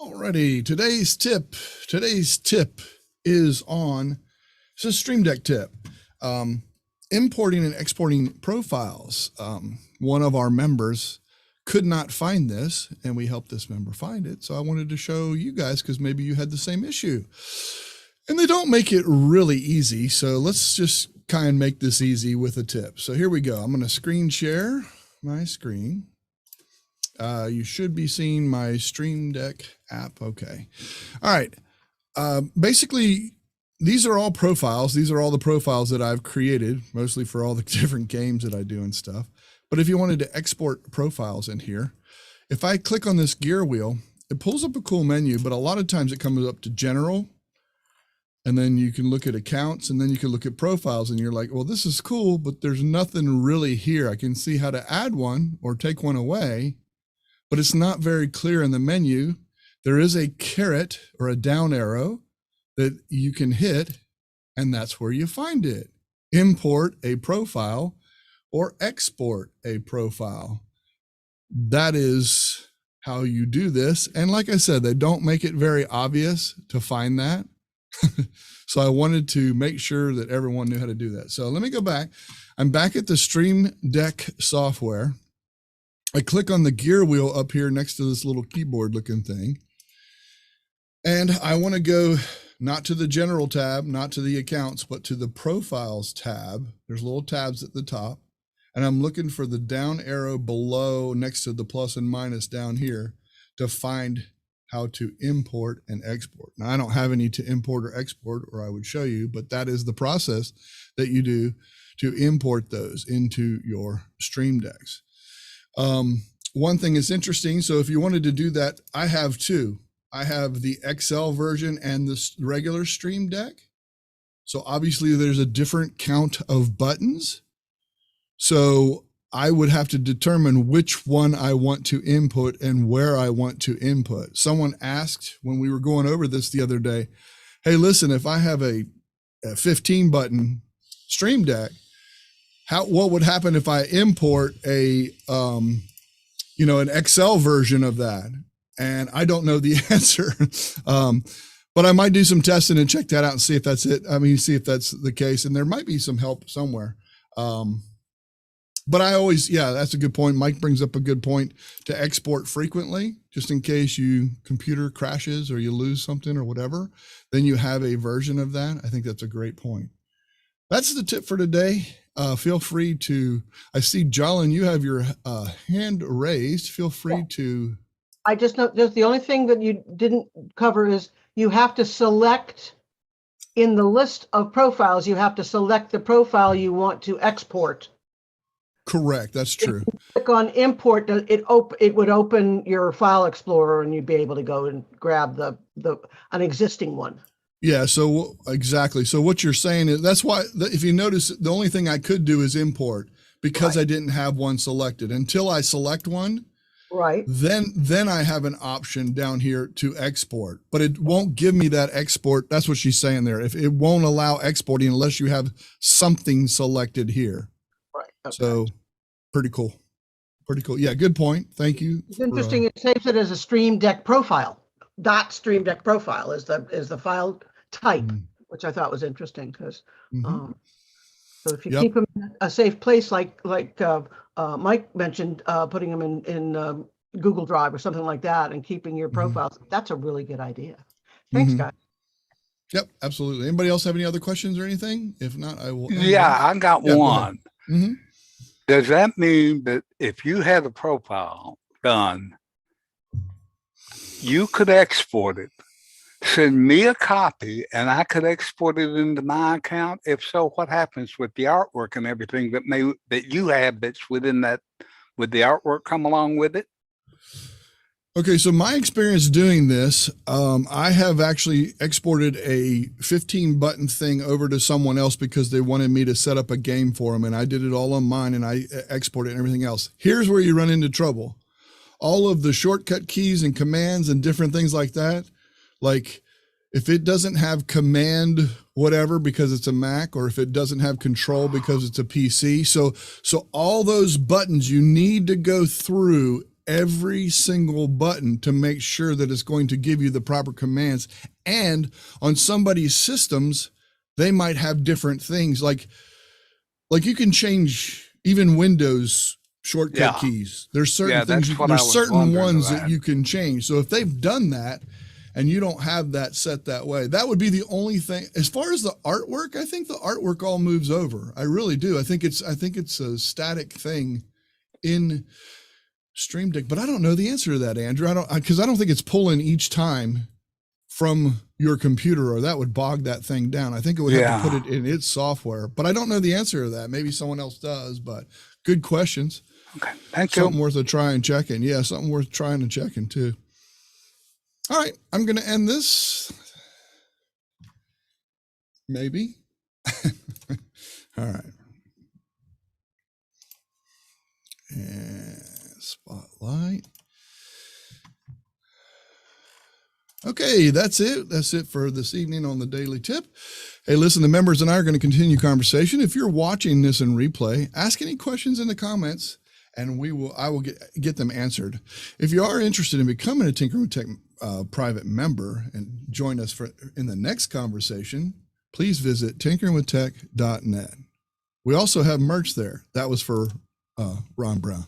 Alrighty, today's tip is on, it's a Stream Deck tip, importing and exporting profiles. One of our members could not find this, and we helped this member find it. So I wanted to show you guys because maybe you had the same issue. And they don't make it really easy, so let's just kind of make this easy with a tip. So here we go. I'm going to screen share my screen. You should be seeing my Stream Deck app. Okay. All right. Basically, these are all profiles. These are all the profiles that I've created, mostly for all the different games that I do and stuff. But if you wanted to export profiles in here, if I click on this gear wheel, it pulls up a cool menu, but a lot of times it comes up to general, and then you can look at accounts, and then you can look at profiles, and you're like, well, this is cool, but there's nothing really here. I can see how to add one or take one away, but it's not very clear in the menu. There is a caret or a down arrow that you can hit, and that's where you find it. Import a profile or export a profile. That is how you do this. And like I said, they don't make it very obvious to find that. So I wanted to make sure that everyone knew how to do that. So let me go back. I'm back at the Stream Deck software. I click on the gear wheel up here next to this little keyboard looking thing. And I want to go not to the general tab, not to the accounts, but to the profiles tab. There's little tabs at the top. And I'm looking for the down arrow below next to the plus and minus down here to find how to import and export. Now I don't have any to import or export, or I would show you, but that is the process that you do to import those into your Stream Decks. One thing is interesting. So if you wanted to do that, I have two. I have the XL version and the regular Stream Deck. So obviously there's a different count of buttons. So I would have to determine which one I want to input and where I want to input. Someone asked when we were going over this the other day, hey, listen, if I have a 15 button Stream Deck, what would happen if I import a, an XL version of that? And I don't know the answer, but I might do some testing and check that out and see if that's it. See if that's the case. And there might be some help somewhere. But I always, that's a good point. Mike brings up a good point to export frequently, just in case your computer crashes or you lose something or whatever, then you have a version of that. I think that's a great point. That's the tip for today. Feel free to, I see Jolyn, you have your hand raised. Feel free to. I just know there's the only thing that you didn't cover is you have to select in the list of profiles, you have to select the profile you want to export. Correct. That's true. If you click on import, it would open your file explorer and you'd be able to go and grab an existing one. Yeah, so exactly. So what you're saying is that's why, if you notice, the only thing I could do is import because I didn't have one selected. Until I select one, right? Then I have an option down here to export, but it won't give me that export. That's what she's saying there. If it won't allow exporting unless you have something selected here. Right. Okay. So pretty cool. Pretty cool. Yeah, good point. Thank you. It's interesting. It saves it as a Stream Deck profile. Stream Deck profile is the file type, which I thought was interesting because so if you keep them in a safe place, like Mike mentioned, putting them in Google Drive or something like that, and keeping your profiles, that's a really good idea. Thanks, guys. Yep, absolutely. Anybody else have any other questions or anything? If not, I will. Yeah, I got one. Go Does that mean that if you had a profile done, you could export it, send me a copy, and I could export it into my account? If so, what happens with the artwork and everything that you have that's within that? Would the artwork come along with it? Okay, so my experience doing this, I have actually exported a 15 button thing over to someone else because they wanted me to set up a game for them, and I did it all on mine, and I exported and everything else. Here's where you run into trouble. All of the shortcut keys and commands and different things like that, like if it doesn't have command whatever because it's a Mac, or if it doesn't have control because it's a PC. So all those buttons, you need to go through every single button to make sure that it's going to give you the proper commands. And on somebody's systems, they might have different things. Like you can change even Windows shortcut keys. There's certain things, there's certain ones that you can change. So if they've done that and you don't have that set that way, that would be the only thing. As far as the artwork, I think the artwork all moves over. I really do. I think it's a static thing in Stream Deck, but I don't know the answer to that, Andrew. Because I don't think it's pulling each time from your computer, or that would bog that thing down. I think it would have to put it in its software, but I don't know the answer to that. Maybe someone else does, but good questions. Okay, thank you. Something worth a try and checking. Yeah, something worth trying and checking too. All right, I'm going to end this. Maybe. All right. And spotlight. Okay, that's it. That's it for this evening on the Daily Tip. Hey, listen, the members and I are going to continue conversation. If you're watching this in replay, ask any questions in the comments, and I will get them answered. If you are interested in becoming a Tinkering with Tech private member and join us in the next conversation, please visit tinkeringwithtech.net. We also have merch there. That was for Ron Brown.